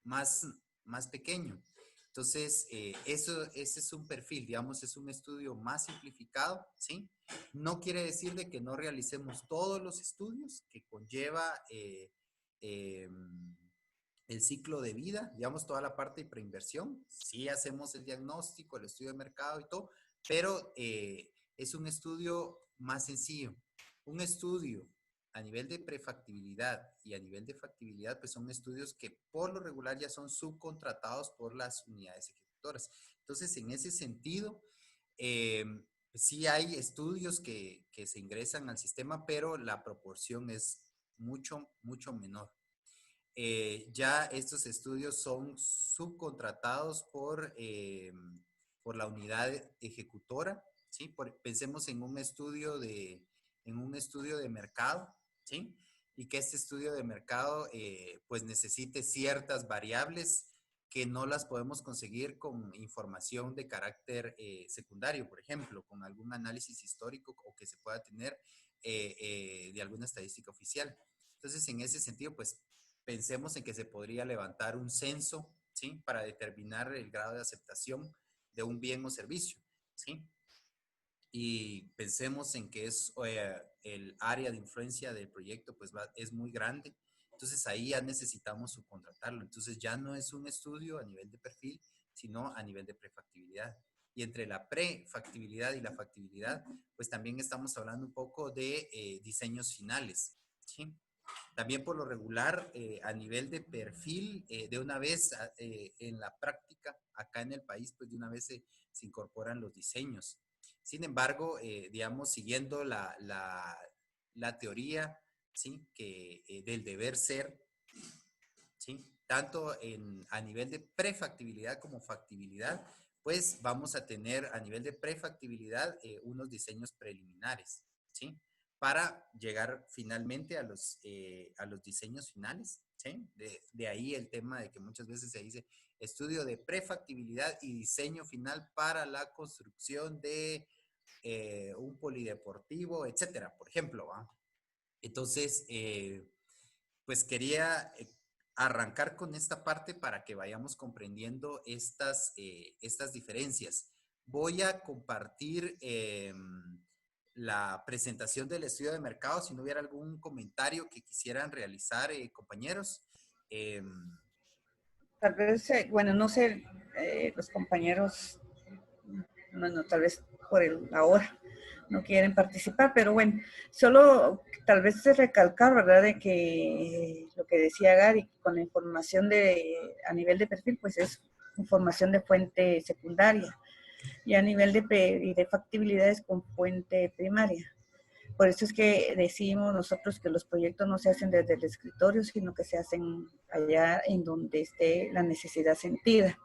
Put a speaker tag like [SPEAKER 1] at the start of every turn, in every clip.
[SPEAKER 1] más, más pequeño. Entonces, ese es un perfil, digamos, es un estudio más simplificado, ¿sí? No quiere decir de que no realicemos todos los estudios que conlleva eh, el ciclo de vida, digamos, toda la parte de preinversión. Sí hacemos el diagnóstico, el estudio de mercado y todo, pero es un estudio más sencillo. Un estudio a nivel de prefactibilidad y a nivel de factibilidad, pues son estudios que por lo regular ya son subcontratados por las unidades ejecutoras. Entonces, en ese sentido, eh, sí hay estudios que se ingresan al sistema, pero la proporción es mucho, mucho menor. Ya estos estudios son subcontratados por la unidad ejecutora, ¿sí? Pensemos en un estudio de mercado, ¿sí? Y que este estudio de mercado pues necesite ciertas variables que no las podemos conseguir con información de carácter secundario, por ejemplo, con algún análisis histórico o que se pueda tener de alguna estadística oficial. Entonces, en ese sentido, pues pensemos en que se podría levantar un censo, ¿sí? Para determinar el grado de aceptación de un bien o servicio, ¿sí? Y pensemos en que el área de influencia del proyecto pues es muy grande, entonces ahí ya necesitamos subcontratarlo, entonces ya no es un estudio a nivel de perfil, sino a nivel de prefactibilidad. Y entre la prefactibilidad y la factibilidad, pues también estamos hablando un poco de diseños finales, ¿sí? También por lo regular, a nivel de perfil, de una vez en la práctica, acá en el país, pues de una vez se incorporan los diseños. Sin embargo, digamos, siguiendo la teoría, ¿sí? Del deber ser, ¿sí? Tanto a nivel de prefactibilidad como factibilidad, pues vamos a tener a nivel de prefactibilidad unos diseños preliminares, ¿sí? Para llegar finalmente a los diseños finales, ¿sí? De ahí el tema de que muchas veces se dice estudio de prefactibilidad y diseño final para la construcción de un polideportivo, etcétera, por ejemplo, ¿va? Entonces, pues quería arrancar con esta parte para que vayamos comprendiendo estas diferencias. Voy a compartir la presentación del estudio de mercado, si no hubiera algún comentario que quisieran realizar, compañeros. Eh,
[SPEAKER 2] Tal vez, bueno, no sé, los compañeros, bueno, tal vez por la hora no quieren participar, pero bueno, solo tal vez es recalcar, ¿verdad?, de que lo que decía Gary, con la información a nivel de perfil, pues es información de fuente secundaria, y a nivel de factibilidad es con fuente primaria. Por eso es que decimos nosotros que los proyectos no se hacen desde el escritorio, sino que se hacen allá en donde esté la necesidad sentida.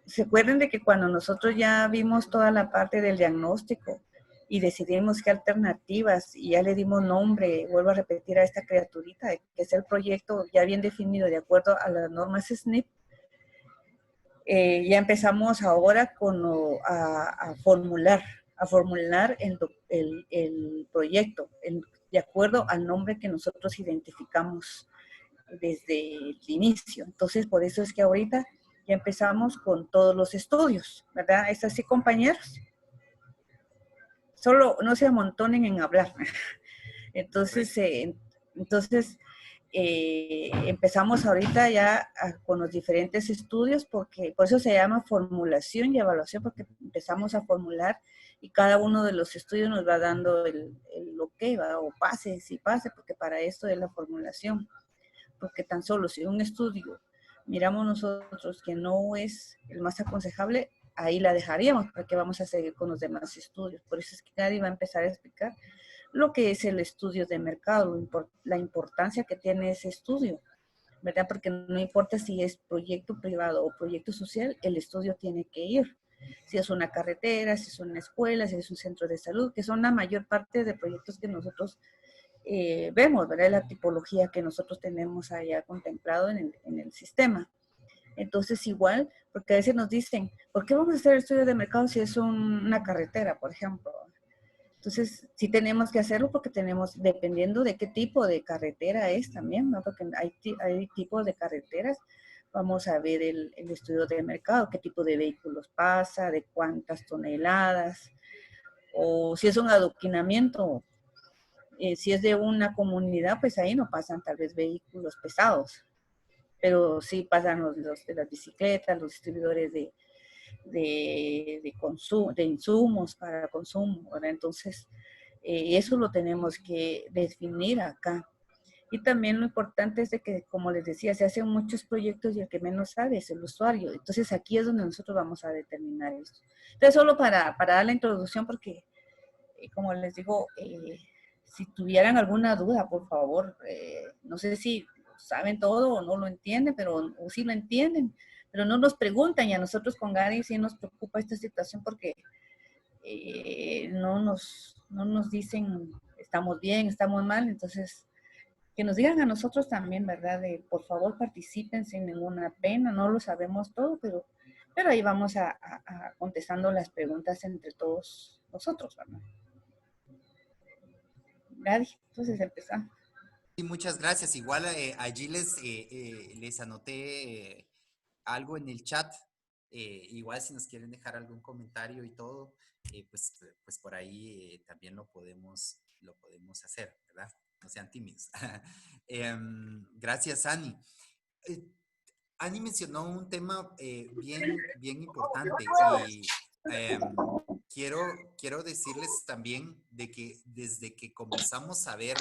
[SPEAKER 2] Se acuerdan de que cuando nosotros ya vimos toda la parte del diagnóstico y decidimos qué alternativas y ya le dimos nombre, vuelvo a repetir a esta criaturita, que es el proyecto ya bien definido de acuerdo a las normas SNIP, ya empezamos ahora a formular el proyecto de acuerdo al nombre que nosotros identificamos desde el inicio. Entonces, por eso es que ahorita ya empezamos con todos los estudios, ¿verdad? ¿Es así, compañeros? Solo no se amontonen en hablar. Entonces, empezamos ahorita ya con los diferentes estudios, porque por eso se llama formulación y evaluación, porque empezamos a formular y cada uno de los estudios nos va dando el ok, ¿va? O pase, si pase, porque para esto es la formulación. Porque tan solo si un estudio miramos nosotros que no es el más aconsejable, ahí la dejaríamos, porque vamos a seguir con los demás estudios. Por eso es que Gary va a empezar a explicar lo que es el estudio de mercado, la importancia que tiene ese estudio, ¿verdad? Porque no importa si es proyecto privado o proyecto social, el estudio tiene que ir. Si es una carretera, si es una escuela, si es un centro de salud, que son la mayor parte de proyectos que nosotros vemos, ¿verdad? La tipología que nosotros tenemos allá contemplado en el sistema. Entonces, igual, porque a veces nos dicen, ¿por qué vamos a hacer el estudio de mercado si es una carretera, por ejemplo? Entonces, sí tenemos que hacerlo porque tenemos, dependiendo de qué tipo de carretera es también, ¿no? Porque hay tipos de carreteras vamos a ver el estudio de mercado, qué tipo de vehículos pasa, de cuántas toneladas, o si es un adoquinamiento, si es de una comunidad, pues ahí no pasan tal vez vehículos pesados, pero sí pasan los de las bicicletas, los distribuidores de insumos para consumo, ¿verdad? Entonces, eso lo tenemos que definir acá. Y también lo importante es de que, como les decía, se hacen muchos proyectos y el que menos sabe es el usuario. Entonces, aquí es donde nosotros vamos a determinar esto. Entonces, solo para dar la introducción, porque, como les digo, si tuvieran alguna duda, por favor, no sé si saben todo o no lo entienden, pero o sí lo entienden, pero no nos preguntan, y a nosotros con Gary sí nos preocupa esta situación porque no nos dicen estamos bien, estamos mal, entonces que nos digan a nosotros también, ¿verdad? De por favor participen sin ninguna pena, no lo sabemos todo, pero ahí vamos a contestando las preguntas entre todos nosotros, ¿verdad? Gary, entonces empezamos.
[SPEAKER 1] Sí, muchas gracias. Igual allí les anoté algo en el chat. Igual si nos quieren dejar algún comentario y todo, pues por ahí también lo podemos hacer, ¿verdad? No sean tímidos. Gracias, Ani. Eh, Ani mencionó un tema bien importante y quiero decirles también de que desde que comenzamos a ver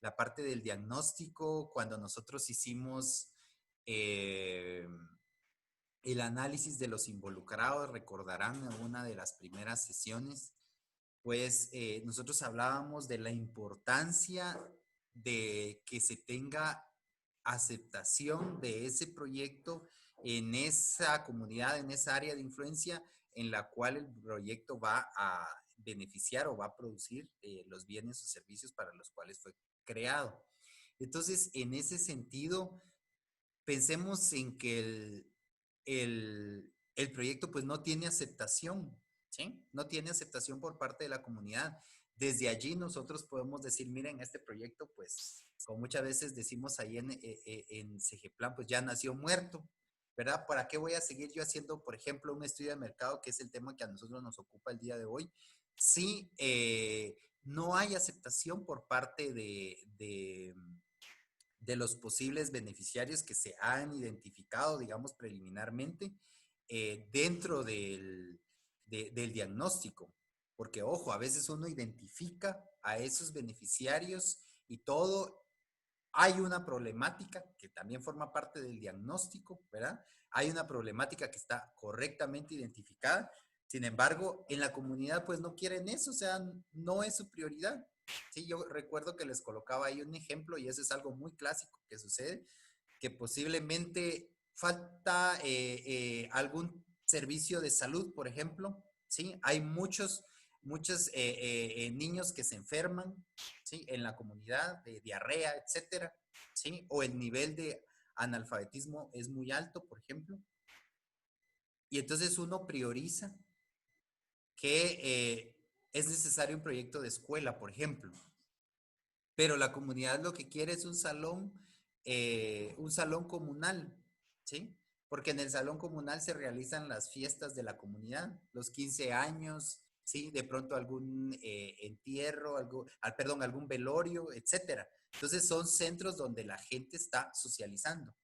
[SPEAKER 1] la parte del diagnóstico, cuando nosotros hicimos eh, el análisis de los involucrados, recordarán en una de las primeras sesiones, pues nosotros hablábamos de la importancia de que se tenga aceptación de ese proyecto en esa comunidad, en esa área de influencia en la cual el proyecto va a beneficiar o va a producir los bienes o servicios para los cuales fue creado. Entonces, en ese sentido, pensemos en que el proyecto pues no tiene aceptación, ¿sí? No tiene aceptación por parte de la comunidad. Desde allí nosotros podemos decir, miren, este proyecto pues, como muchas veces decimos ahí en CGPlan, pues ya nació muerto, ¿verdad? ¿Para qué voy a seguir yo haciendo, por ejemplo, un estudio de mercado, que es el tema que a nosotros nos ocupa el día de hoy? Si no hay aceptación por parte de los posibles beneficiarios que se han identificado, digamos, preliminarmente dentro del diagnóstico. Porque, ojo, a veces uno identifica a esos beneficiarios y todo. Hay una problemática que también forma parte del diagnóstico, ¿verdad? Hay una problemática que está correctamente identificada. Sin embargo, en la comunidad pues no quieren eso, o sea, no es su prioridad. Sí, yo recuerdo que les colocaba ahí un ejemplo y eso es algo muy clásico que sucede, que posiblemente falta algún servicio de salud, por ejemplo, ¿sí? Hay muchos niños que se enferman, ¿sí? En la comunidad de diarrea, etcétera, ¿sí? O el nivel de analfabetismo es muy alto, por ejemplo. Y entonces uno prioriza que es necesario un proyecto de escuela, por ejemplo. Pero la comunidad lo que quiere es un salón comunal, ¿sí? Porque en el salón comunal se realizan las fiestas de la comunidad, los 15 años, ¿sí? De pronto algún entierro, algún velorio, etcétera. Entonces son centros donde la gente está socializando.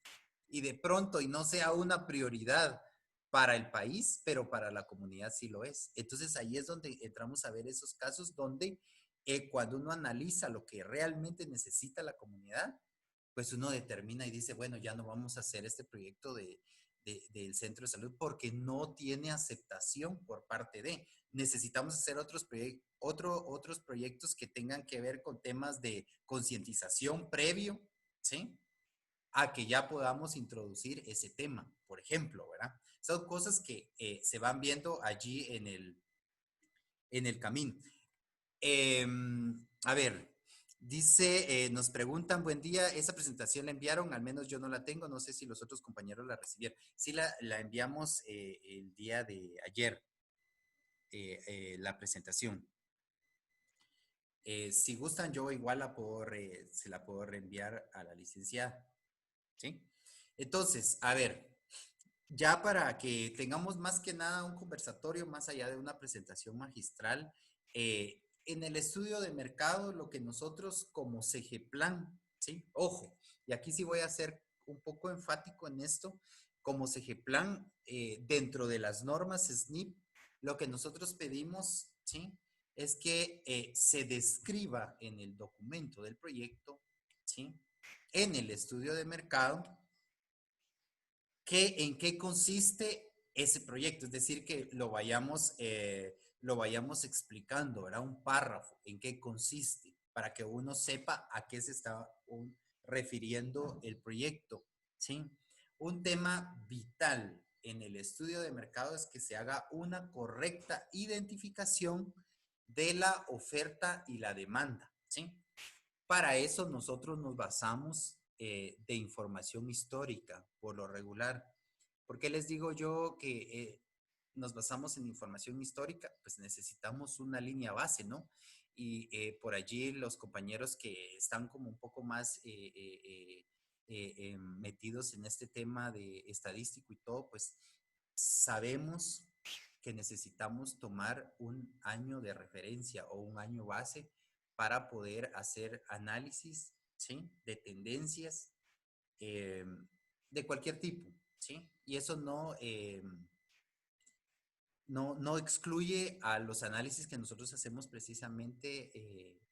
[SPEAKER 1] Y de pronto, y no sea una prioridad para el país, pero para la comunidad sí lo es. Entonces ahí es donde entramos a ver esos casos donde cuando uno analiza lo que realmente necesita la comunidad, pues uno determina y dice, bueno, ya no vamos a hacer este proyecto del centro de salud porque no tiene aceptación por parte de. Necesitamos hacer otros proyectos que tengan que ver con temas de concientización previo, ¿sí? A que ya podamos introducir ese tema, por ejemplo, ¿verdad? Son cosas que se van viendo allí en el camino. A ver, dice, nos preguntan, buen día, esa presentación la enviaron, al menos yo no la tengo, no sé si los otros compañeros la recibieron. Sí, la enviamos el día de ayer, la presentación. Si gustan, yo igual se la puedo reenviar a la licenciada, ¿sí? Entonces, a ver, ya para que tengamos más que nada un conversatorio más allá de una presentación magistral, en el estudio de mercado, lo que nosotros como CGPlan, ¿sí? Ojo, y aquí sí voy a ser un poco enfático en esto, como CGPlan, dentro de las normas SNIP, lo que nosotros pedimos, ¿sí? Es que se describa en el documento del proyecto, ¿sí? En el estudio de mercado, en qué consiste ese proyecto, es decir, que lo vayamos explicando, ¿verdad? Un párrafo, en qué consiste, para que uno sepa a qué se está refiriendo el proyecto, ¿sí? Un tema vital en el estudio de mercado es que se haga una correcta identificación de la oferta y la demanda, ¿sí? Para eso nosotros nos basamos de información histórica, por lo regular. ¿Por qué les digo yo que nos basamos en información histórica? Pues necesitamos una línea base, ¿no? Y por allí los compañeros que están como un poco más metidos en este tema de estadístico y todo, pues sabemos que necesitamos tomar un año de referencia o un año base para poder hacer análisis, ¿sí? De tendencias eh, de cualquier tipo, ¿sí? Y eso no excluye a los análisis que nosotros hacemos precisamente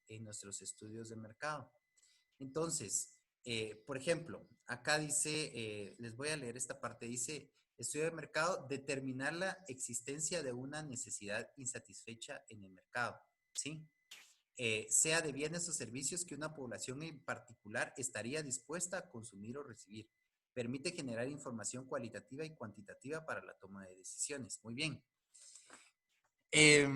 [SPEAKER 1] en nuestros estudios de mercado. Entonces, por ejemplo, acá dice, les voy a leer esta parte, dice, estudio de mercado, determinar la existencia de una necesidad insatisfecha en el mercado, ¿sí? Sea de bienes o servicios que una población en particular estaría dispuesta a consumir o recibir. Permite generar información cualitativa y cuantitativa para la toma de decisiones. Muy bien. Eh,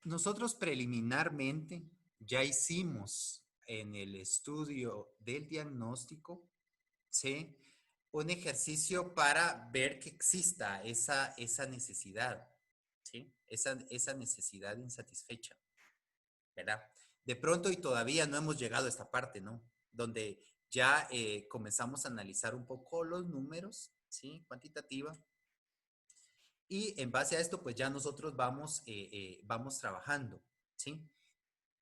[SPEAKER 1] Nosotros preliminarmente ya hicimos en el estudio del diagnóstico, ¿sí? Un ejercicio para ver que exista esa necesidad, ¿sí? Esa necesidad insatisfecha, ¿verdad? De pronto y todavía no hemos llegado a esta parte, ¿no? Donde ya comenzamos a analizar un poco los números, ¿sí? Cuantitativa. Y en base a esto, pues ya nosotros vamos trabajando, ¿sí?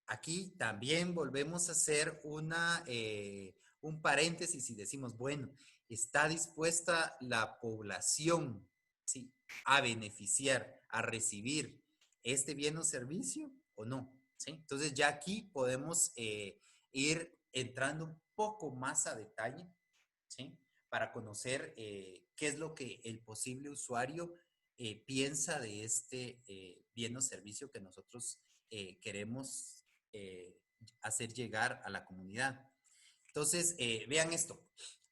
[SPEAKER 1] Aquí también volvemos a hacer un paréntesis y decimos, bueno, ¿está dispuesta la población, ¿sí? A beneficiar, a recibir este bien o servicio o no? ¿Sí? Entonces ya aquí podemos ir entrando un poco más a detalle, ¿sí? Para conocer qué es lo que el posible usuario piensa de este bien o servicio que nosotros queremos eh, hacer llegar a la comunidad. Entonces, vean esto.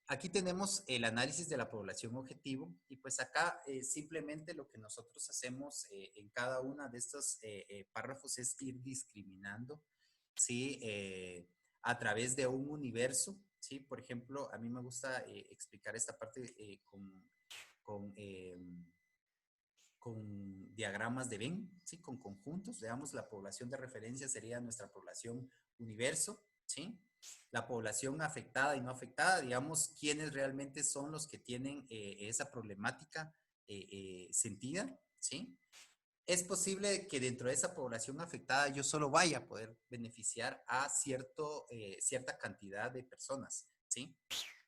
[SPEAKER 1] Aquí tenemos el análisis de la población objetivo y pues acá simplemente lo que nosotros hacemos en cada una de estos párrafos es ir discriminando, ¿sí? A través de un universo, ¿sí? Por ejemplo, a mí me gusta explicar esta parte con, eh, con diagramas de Venn, ¿sí? Con conjuntos. Veamos, la población de referencia sería nuestra población universo, ¿sí? La población afectada y no afectada, digamos, quiénes realmente son los que tienen esa problemática sentida, ¿sí? Es posible que dentro de esa población afectada yo solo vaya a poder beneficiar a cierta cantidad de personas, ¿sí?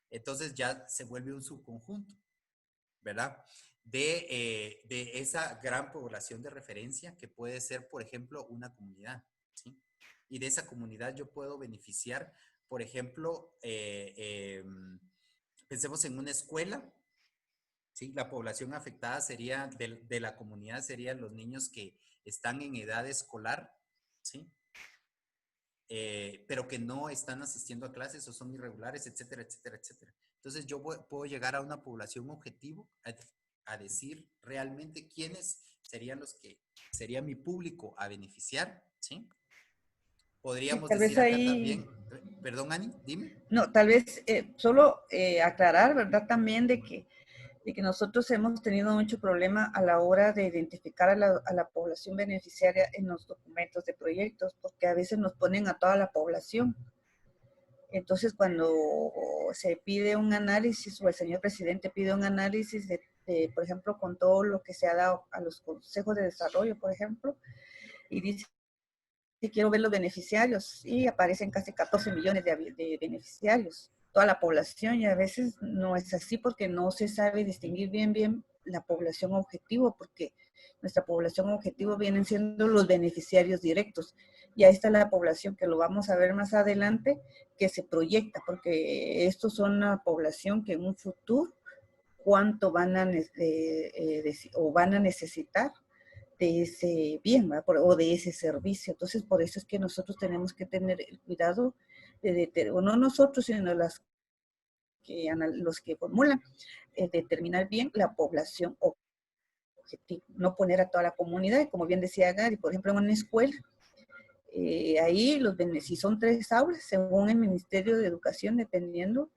[SPEAKER 1] Entonces ya se vuelve un subconjunto, ¿verdad? De esa gran población de referencia que puede ser, por ejemplo, una comunidad, ¿sí? Y de esa comunidad yo puedo beneficiar, por ejemplo, pensemos en una escuela, ¿sí? La población afectada sería, de la comunidad serían los niños que están en edad escolar, ¿sí? Pero que no están asistiendo a clases o son irregulares, etcétera, etcétera, etcétera. Entonces yo puedo llegar a una población objetivo a decir realmente quiénes serían los que sería mi público a beneficiar, ¿sí?
[SPEAKER 2] Sí,
[SPEAKER 1] Podríamos
[SPEAKER 2] tal vez
[SPEAKER 1] decir acá
[SPEAKER 2] ahí,
[SPEAKER 1] también, perdón, Ani, dime.
[SPEAKER 2] no, tal vez solo aclarar, ¿verdad? También de que nosotros hemos tenido mucho problema a la hora de identificar a la población beneficiaria en los documentos de proyectos, porque a veces nos ponen a toda la población. Entonces, cuando se pide un análisis o el señor presidente pide un análisis por ejemplo, con todo lo que se ha dado a los consejos de desarrollo, por ejemplo, y dice que quiero ver los beneficiarios y aparecen casi 14 millones de beneficiarios, toda la población, y a veces no es así porque no se sabe distinguir bien la población objetivo, porque nuestra población objetivo vienen siendo los beneficiarios directos. Y ahí está la población que lo vamos a ver más adelante, que se proyecta, porque estos son una población que en un futuro, cuánto van van a necesitar de ese bien, ¿va? O de ese servicio. Entonces, por eso es que nosotros tenemos que tener el cuidado o no nosotros, sino los que formulan, determinar bien la población objetivo, no poner a toda la comunidad. Y como bien decía Gary, por ejemplo, en una escuela, ahí si son 3 aulas, según el Ministerio de Educación, dependiendo,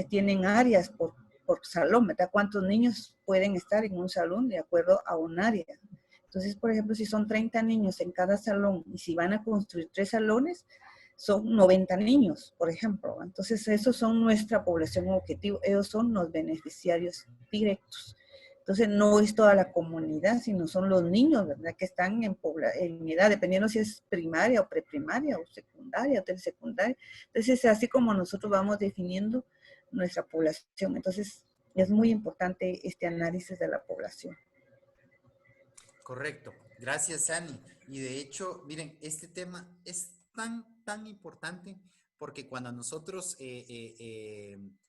[SPEAKER 2] tienen áreas por salón, ¿verdad? ¿Cuántos niños pueden estar en un salón de acuerdo a un área? Entonces, por ejemplo, si son 30 niños en cada salón y si van a construir 3 salones, son 90 niños, por ejemplo. Entonces, esos son nuestra población objetivo, ellos son los beneficiarios directos. Entonces, no es toda la comunidad, sino son los niños, ¿verdad? Que están en edad, dependiendo si es primaria o preprimaria o secundaria o telesecundaria. Entonces, es así como nosotros vamos definiendo nuestra población. Entonces, es muy importante este análisis de la población.
[SPEAKER 1] Correcto. Gracias, Ani. Y de hecho, miren, este tema es tan importante porque cuando nosotros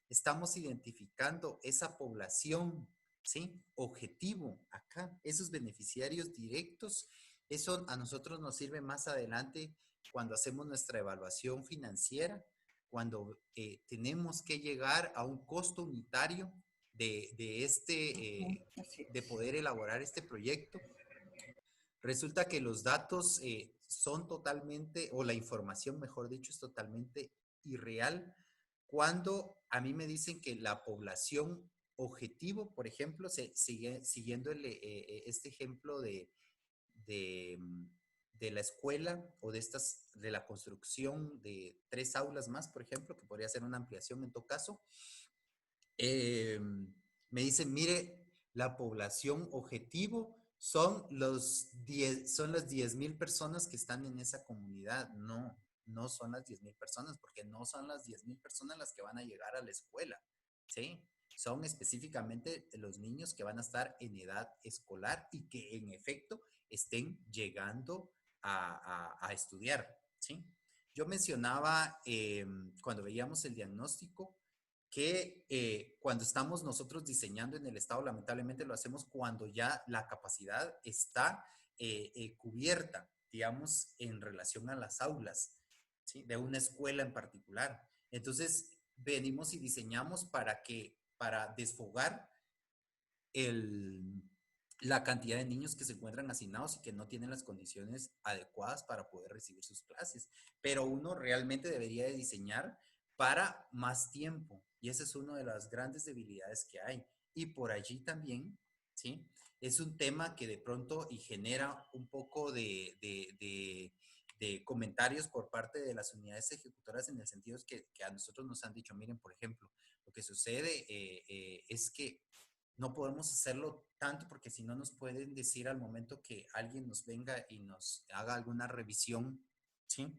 [SPEAKER 1] estamos identificando esa población, ¿sí? Objetivo acá, esos beneficiarios directos, eso a nosotros nos sirve más adelante cuando hacemos nuestra evaluación financiera, cuando tenemos que llegar a un costo unitario de poder elaborar este proyecto. Resulta que los datos son totalmente, o la información, mejor dicho, es totalmente irreal cuando a mí me dicen que la población objetivo, por ejemplo, siguiendo este ejemplo de, de la escuela o de la construcción de 3 aulas más, por ejemplo, que podría ser una ampliación en todo caso, eh, me dicen, mire, la población objetivo son las 10,000 personas que están en esa comunidad. No, no son las 10,000 personas, porque no son las 10,000 personas las que van a llegar a la escuela, ¿sí? Son específicamente los niños que van a estar en edad escolar y que en efecto estén llegando a estudiar, ¿sí? Yo mencionaba cuando veíamos el diagnóstico que cuando estamos nosotros diseñando en el Estado, lamentablemente lo hacemos cuando ya la capacidad está cubierta, digamos, en relación a las aulas, ¿sí? De una escuela en particular. Entonces, venimos y diseñamos para desfogar el, la cantidad de niños que se encuentran hacinados y que no tienen las condiciones adecuadas para poder recibir sus clases. Pero uno realmente debería de diseñar para más tiempo. Y esa es una de las grandes debilidades que hay. Y por allí también, ¿sí? Es un tema que de pronto y genera un poco de comentarios por parte de las unidades ejecutoras en el sentido que a nosotros nos han dicho, miren, por ejemplo, lo que sucede es que no podemos hacerlo tanto porque si no nos pueden decir al momento que alguien nos venga y nos haga alguna revisión, ¿sí?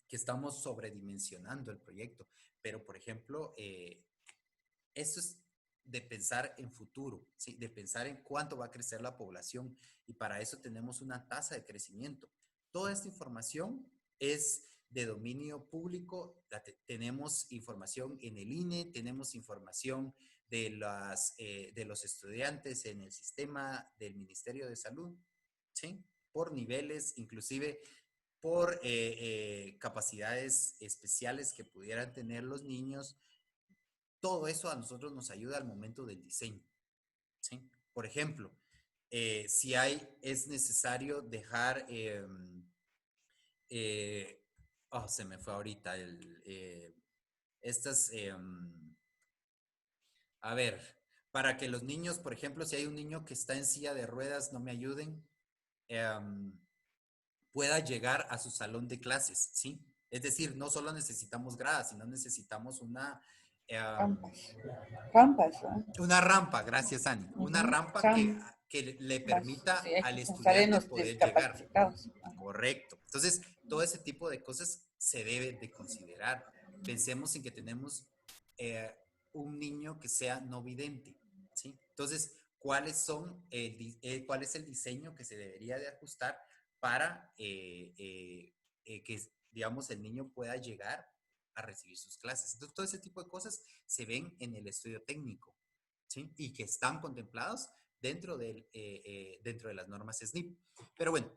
[SPEAKER 1] Que estamos sobredimensionando el proyecto. Pero, por ejemplo, esto es de pensar en futuro, ¿sí? De pensar en cuánto va a crecer la población y para eso tenemos una tasa de crecimiento. Toda esta información es de dominio público, tenemos información en el INE, tenemos información de los estudiantes en el sistema del Ministerio de Salud, ¿sí? Por niveles, inclusive por capacidades especiales que pudieran tener los niños. Todo eso a nosotros nos ayuda al momento del diseño, ¿sí? Por ejemplo, si es necesario dejar, se me fue ahorita estas, a ver, para que los niños, por ejemplo, si hay un niño que está en silla de ruedas, no me ayuden, pueda llegar a su salón de clases, ¿sí? Es decir, no solo necesitamos gradas, sino necesitamos
[SPEAKER 2] Rampas. Rampas, ¿no?
[SPEAKER 1] una rampa, gracias Ani, una
[SPEAKER 2] Ujú.
[SPEAKER 1] rampa
[SPEAKER 2] Ram-
[SPEAKER 1] que le
[SPEAKER 2] sí,
[SPEAKER 1] permita
[SPEAKER 2] hay
[SPEAKER 1] al
[SPEAKER 2] que pensar en
[SPEAKER 1] estudiante
[SPEAKER 2] los
[SPEAKER 1] poder llegar.
[SPEAKER 2] discapacitados.
[SPEAKER 1] Correcto. Entonces, todo ese tipo de cosas se deben de considerar. Pensemos en que tenemos eh, un niño que sea no vidente, ¿sí? Entonces, ¿cuál es el diseño que se debería de ajustar para que, digamos, el niño pueda llegar a recibir sus clases? Entonces, todo ese tipo de cosas se ven en el estudio técnico, ¿sí? Y que están contemplados dentro de las normas SNIP. Pero bueno,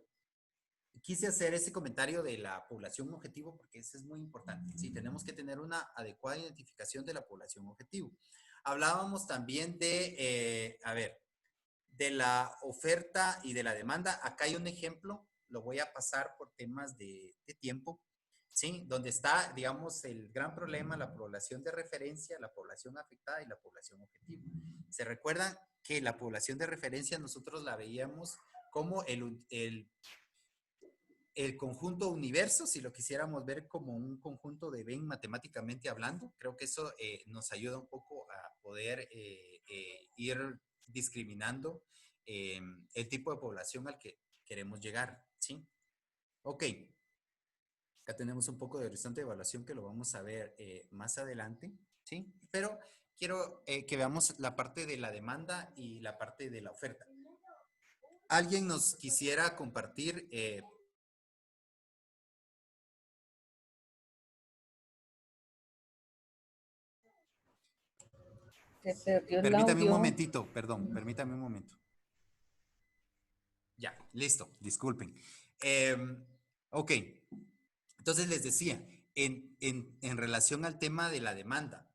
[SPEAKER 1] quise hacer ese comentario de la población objetivo porque eso es muy importante. Sí, tenemos que tener una adecuada identificación de la población objetivo. Hablábamos también de la oferta y de la demanda. Acá hay un ejemplo, lo voy a pasar por temas de tiempo, ¿sí? Donde está, digamos, el gran problema, la población de referencia, la población afectada y la población objetivo. ¿Se recuerdan que la población de referencia nosotros la veíamos como el conjunto universo, si lo quisiéramos ver como un conjunto de Venn matemáticamente hablando? Creo que eso nos ayuda un poco a poder ir discriminando el tipo de población al que queremos llegar, ¿sí? Ok, acá tenemos un poco de horizonte de evaluación que lo vamos a ver más adelante, ¿sí? Pero quiero que veamos la parte de la demanda y la parte de la oferta. ¿Alguien nos quisiera compartir
[SPEAKER 2] Se perdió el
[SPEAKER 1] permítame un
[SPEAKER 2] audio.
[SPEAKER 1] momentito, perdón, permítame un momento. Ya, listo, disculpen. Eh, ok, entonces les decía, en relación al tema de la demanda,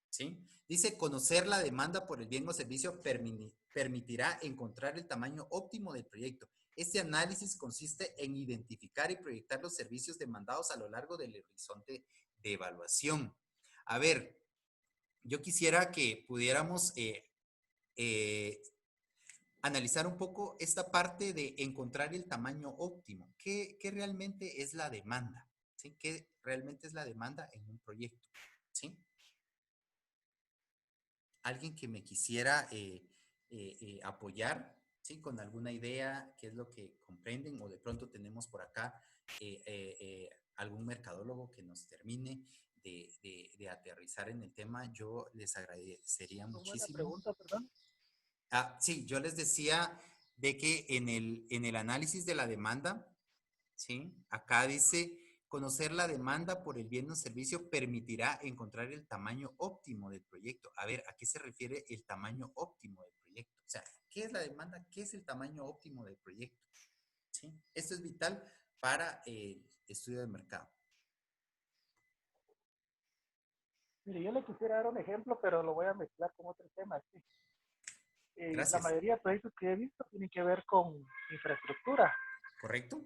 [SPEAKER 1] ¿sí? Dice, conocer la demanda por el bien o servicio permitirá encontrar el tamaño óptimo del proyecto. Este análisis consiste en identificar y proyectar los servicios demandados a lo largo del horizonte de evaluación. A ver, yo quisiera que pudiéramos eh, analizar un poco esta parte de encontrar el tamaño óptimo. ¿Qué realmente es la demanda? ¿Sí? ¿Qué realmente es la demanda en un proyecto? ¿Sí? Alguien que me quisiera apoyar, ¿sí? Con alguna idea, qué es lo que comprenden, o de pronto tenemos por acá algún mercadólogo que nos termine de aterrizar en el tema. Yo les agradecería
[SPEAKER 3] Muy buena
[SPEAKER 1] muchísimo.
[SPEAKER 3] pregunta, perdón.
[SPEAKER 1] Sí, yo les decía de que en el análisis de la demanda, ¿sí? Acá dice, conocer la demanda por el bien o servicio permitirá encontrar el tamaño óptimo del proyecto. A ver, ¿a qué se refiere el tamaño óptimo del proyecto? O sea, ¿qué es la demanda? ¿Qué es el tamaño óptimo del proyecto? ¿Sí? Esto es vital para el estudio de mercado.
[SPEAKER 3] Mire, yo le quisiera dar un ejemplo, pero lo voy a mezclar con otro tema. Sí. La
[SPEAKER 1] Gracias.
[SPEAKER 3] mayoría de proyectos que he visto tienen que ver con infraestructura.
[SPEAKER 1] ¿Correcto?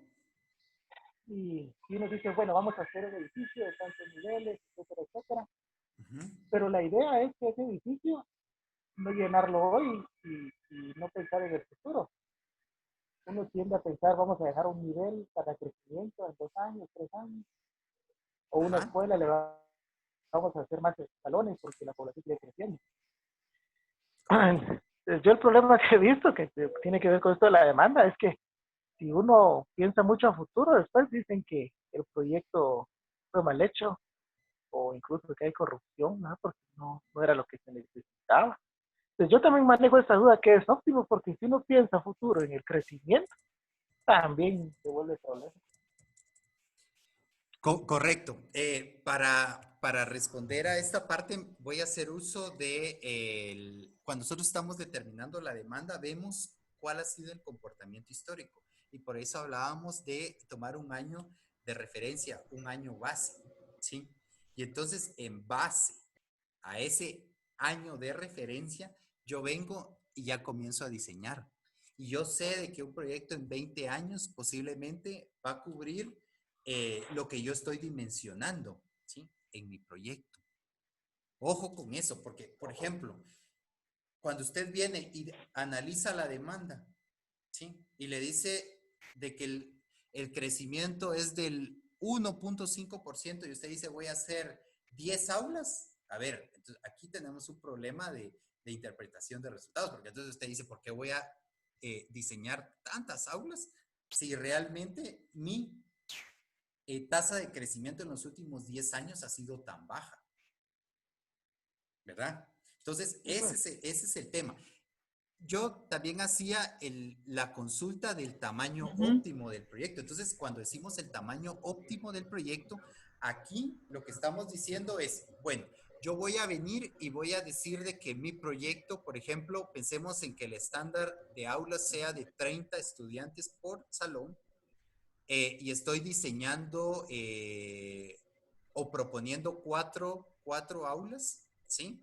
[SPEAKER 3] Y uno dice, bueno, vamos a hacer un edificio de tantos niveles, etcétera, etcétera.
[SPEAKER 1] Ujú.
[SPEAKER 3] Pero la idea es que ese edificio no llenarlo hoy y no pensar en el futuro. Uno tiende a pensar, vamos a dejar un nivel para crecimiento en 2 años, 3 años. O una
[SPEAKER 1] Ajá.
[SPEAKER 3] escuela vamos a hacer más escalones porque la población sigue creciendo.
[SPEAKER 1] Correcto.
[SPEAKER 3] Yo el problema que he visto que tiene que ver con esto de la demanda es que si uno piensa mucho a futuro, después dicen que el proyecto fue mal hecho o incluso que hay corrupción, ¿no? Porque no era lo que se necesitaba. Entonces yo también manejo esta duda que es óptimo porque si uno piensa a futuro en el crecimiento, también se vuelve problema.
[SPEAKER 1] Correcto. Para responder a esta parte, voy a hacer uso cuando nosotros estamos determinando la demanda, vemos cuál ha sido el comportamiento histórico. Y por eso hablábamos de tomar un año de referencia, un año base, ¿sí? Y entonces, en base a ese año de referencia, yo vengo y ya comienzo a diseñar. Y yo sé de que un proyecto en 20 años posiblemente va a cubrir lo que yo estoy dimensionando, ¿sí? En mi proyecto. Ojo con eso, porque, por ejemplo, cuando usted viene y analiza la demanda, ¿sí? Y le dice de que el crecimiento es del 1.5% y usted dice voy a hacer 10 aulas, a ver, entonces aquí tenemos un problema de interpretación de resultados, porque entonces usted dice, ¿por qué voy a diseñar tantas aulas si realmente mi tasa de crecimiento en los últimos 10 años ha sido tan baja? ¿Verdad? Entonces, ese es el tema. Yo también hacía la consulta del tamaño óptimo del proyecto. Entonces, cuando decimos el tamaño óptimo del proyecto, aquí lo que estamos diciendo es, bueno, yo voy a venir y voy a decir de que mi proyecto, por ejemplo, pensemos en que el estándar de aulas sea de 30 estudiantes por salón, y estoy diseñando o proponiendo cuatro aulas, ¿sí?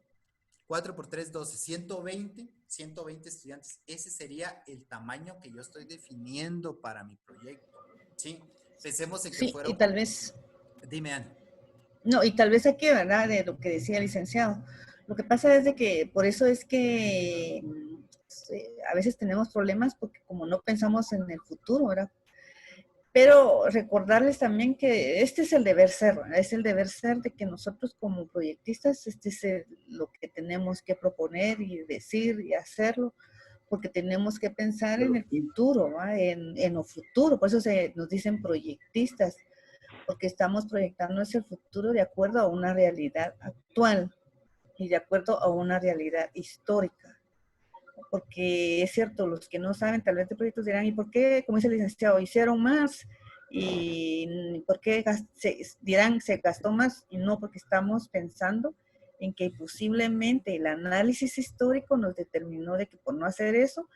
[SPEAKER 1] 4 por 3, 12, 120 estudiantes. Ese sería el tamaño que yo estoy definiendo para mi proyecto, ¿sí? Pensemos en que
[SPEAKER 2] Sí,
[SPEAKER 1] fuera...
[SPEAKER 2] y tal vez,
[SPEAKER 1] Dime, Ana.
[SPEAKER 2] no, y tal vez aquí, ¿verdad? De lo que decía el licenciado. Lo que pasa es de que por eso es que a veces tenemos problemas porque como no pensamos en el futuro, ¿verdad? Pero recordarles también que este es el deber ser, ¿verdad? Es el deber ser de que nosotros como proyectistas, este es lo que tenemos que proponer y decir y hacerlo, porque tenemos que pensar en el futuro, ¿verdad? En lo futuro, por eso nos dicen proyectistas, porque estamos proyectando ese futuro de acuerdo a una realidad actual y de acuerdo a una realidad histórica. Porque es cierto, los que no saben tal vez de proyectos dirán, ¿y por qué, como dice el licenciado, hicieron más? ¿Y por qué dirán se gastó más? Y no, porque estamos pensando en que posiblemente el análisis histórico nos determinó de que por no hacer eso,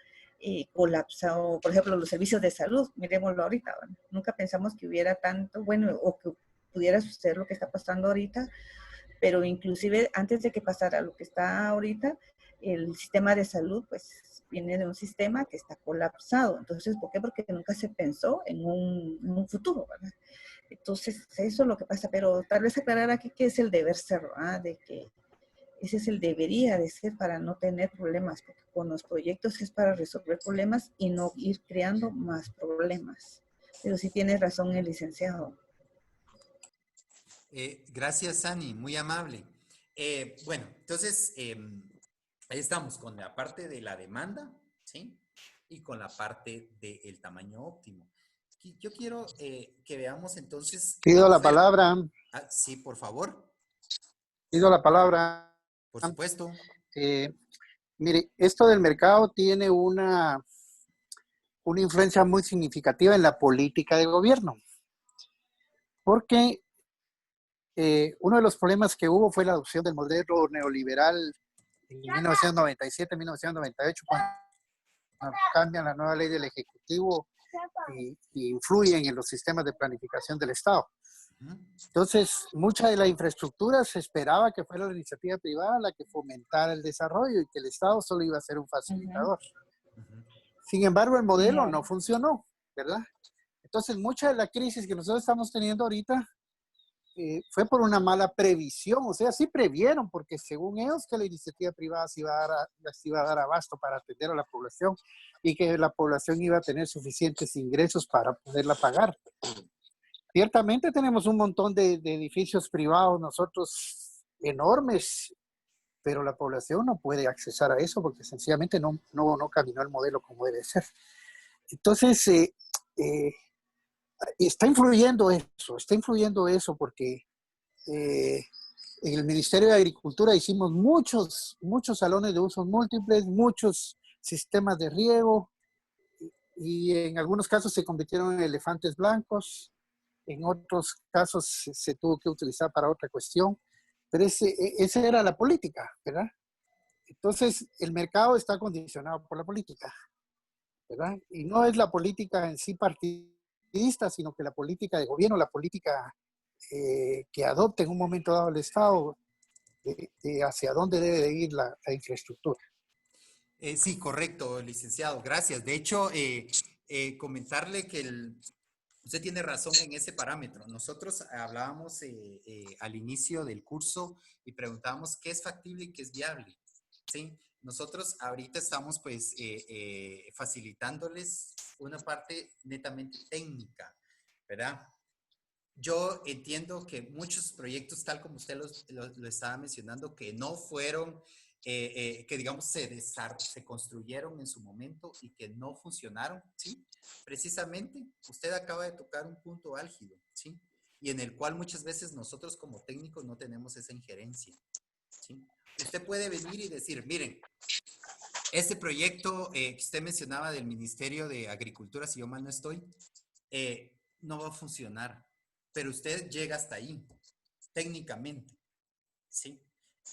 [SPEAKER 2] colapsó, por ejemplo, los servicios de salud, miremoslo ahorita, ¿verdad? Nunca pensamos que hubiera tanto, bueno, o que pudiera suceder lo que está pasando ahorita, pero inclusive antes de que pasara lo que está ahorita, el sistema de salud pues viene de un sistema que está colapsado. Entonces, ¿por qué? Porque nunca se pensó en un futuro, ¿verdad? Entonces, eso es lo que pasa, pero tal vez aclarar aquí que es el deber ser, ¿verdad? De que ese es el debería de ser para no tener problemas, porque con los proyectos es para resolver problemas y no ir creando más problemas. Pero sí tiene razón el licenciado.
[SPEAKER 1] Gracias, Ani, muy amable. Bueno, entonces, ahí estamos con la parte de la demanda, ¿sí? Y con la parte del tamaño óptimo. Yo quiero que veamos entonces la
[SPEAKER 4] Pido la
[SPEAKER 1] oferta.
[SPEAKER 4] palabra,
[SPEAKER 1] Sí, por favor,
[SPEAKER 4] pido la palabra.
[SPEAKER 1] por supuesto.
[SPEAKER 4] Eh, Mire, esto del mercado tiene una influencia muy significativa en la política de gobierno, porque uno de los problemas que hubo fue la adopción del modelo neoliberal en 1997-1998, cuando cambian la nueva ley del Ejecutivo y influyen en los sistemas de planificación del Estado. Entonces, mucha de la infraestructura se esperaba que fuera la iniciativa privada la que fomentara el desarrollo y que el Estado solo iba a ser un facilitador. Sin embargo, el modelo no funcionó, ¿verdad? Entonces, mucha de la crisis que nosotros estamos teniendo ahorita fue por una mala previsión. O sea, sí previeron, porque según ellos que la iniciativa privada se iba a dar abasto para atender a la población y que la población iba a tener suficientes ingresos para poderla pagar. Ciertamente tenemos un montón de edificios privados nosotros enormes, pero la población no puede accesar a eso porque sencillamente no caminó el modelo como debe ser. Entonces, está influyendo eso porque en el Ministerio de Agricultura hicimos muchos salones de usos múltiples, muchos sistemas de riego y en algunos casos se convirtieron en elefantes blancos. En otros casos se tuvo que utilizar para otra cuestión, pero esa era la política, ¿verdad? Entonces, el mercado está condicionado por la política, ¿verdad? Y no es la política en sí partidista, sino que la política de gobierno, la política que adopte en un momento dado el Estado, hacia dónde debe de ir la infraestructura.
[SPEAKER 1] Sí, correcto, licenciado, gracias. De hecho, comentarle que usted tiene razón en ese parámetro. Nosotros hablábamos al inicio del curso y preguntábamos qué es factible y qué es viable. ¿Sí? Nosotros ahorita estamos pues facilitándoles una parte netamente técnica, ¿verdad? yo entiendo que muchos proyectos, tal como usted lo estaba mencionando, que no fueron, que digamos se construyeron en su momento y que no funcionaron, ¿sí? Precisamente, usted acaba de tocar un punto álgido, ¿sí? Y en el cual muchas veces nosotros como técnicos no tenemos esa injerencia, ¿sí? Usted puede venir y decir, miren, este proyecto que usted mencionaba del Ministerio de Agricultura, si yo mal no estoy, no va a funcionar, pero usted llega hasta ahí, técnicamente, ¿sí?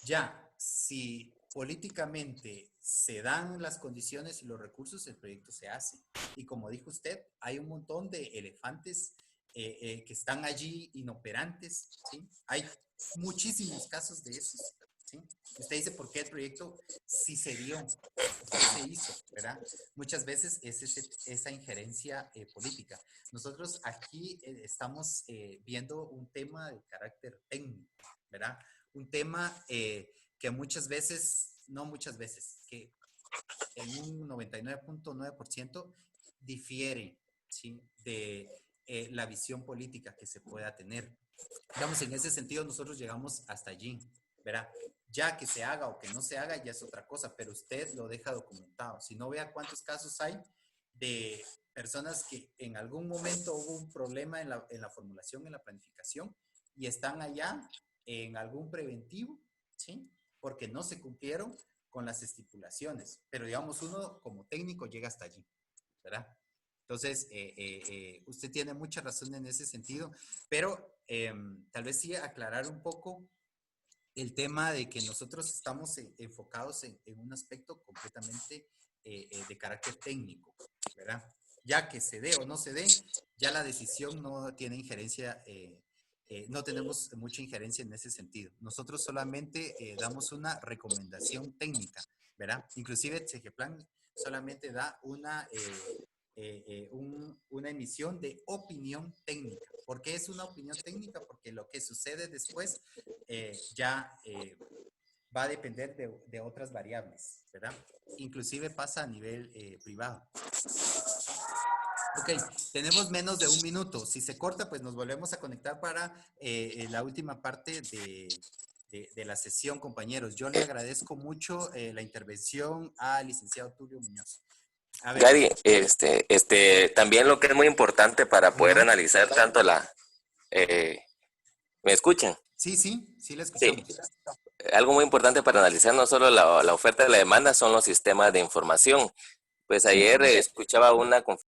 [SPEAKER 1] Ya, si políticamente se dan las condiciones y los recursos, el proyecto se hace. Y como dijo usted, hay un montón de elefantes que están allí inoperantes, ¿sí? Hay muchísimos casos de esos, ¿sí? Usted dice, ¿por qué el proyecto sí se dio? ¿Por qué se hizo? ¿Verdad? Muchas veces es esa injerencia política. Nosotros aquí estamos viendo un tema de carácter técnico, ¿verdad? Un tema que muchas veces, no muchas veces, que en un 99.9% difiere, ¿sí? De la visión política que se pueda tener. Digamos, en ese sentido nosotros llegamos hasta allí, ¿verdad? Ya que se haga o que no se haga ya es otra cosa, pero usted lo deja documentado. Si no, vea cuántos casos hay de personas que en algún momento hubo un problema en la formulación, en la planificación, y están allá en algún preventivo, ¿sí? Porque no se cumplieron con las estipulaciones. Pero digamos, uno como técnico llega hasta allí, ¿verdad? Entonces, usted tiene mucha razón en ese sentido, pero tal vez sí aclarar un poco el tema de que nosotros estamos enfocados en un aspecto completamente de carácter técnico, ¿verdad? Ya que se dé o no se dé, ya la decisión no tiene injerencia, no tenemos mucha injerencia en ese sentido. Nosotros solamente damos una recomendación técnica, ¿verdad? Inclusive Segeplan solamente da una emisión de opinión técnica. ¿Por qué es una opinión técnica? Porque lo que sucede después ya va a depender de otras variables, ¿verdad? Inclusive pasa a nivel privado. Ok, tenemos menos de un minuto. Si se corta, pues nos volvemos a conectar para la última parte de la sesión, compañeros. Yo le agradezco mucho la intervención al licenciado Tulio Muñoz. A ver.
[SPEAKER 5] Gary, también lo que es muy importante para poder analizar tanto ¿me escuchan?
[SPEAKER 1] Sí, sí, le
[SPEAKER 5] Sí,
[SPEAKER 1] escuchamos.
[SPEAKER 5] algo muy importante para analizar no solo la oferta y la demanda son los sistemas de información. Pues ayer escuchaba una conferencia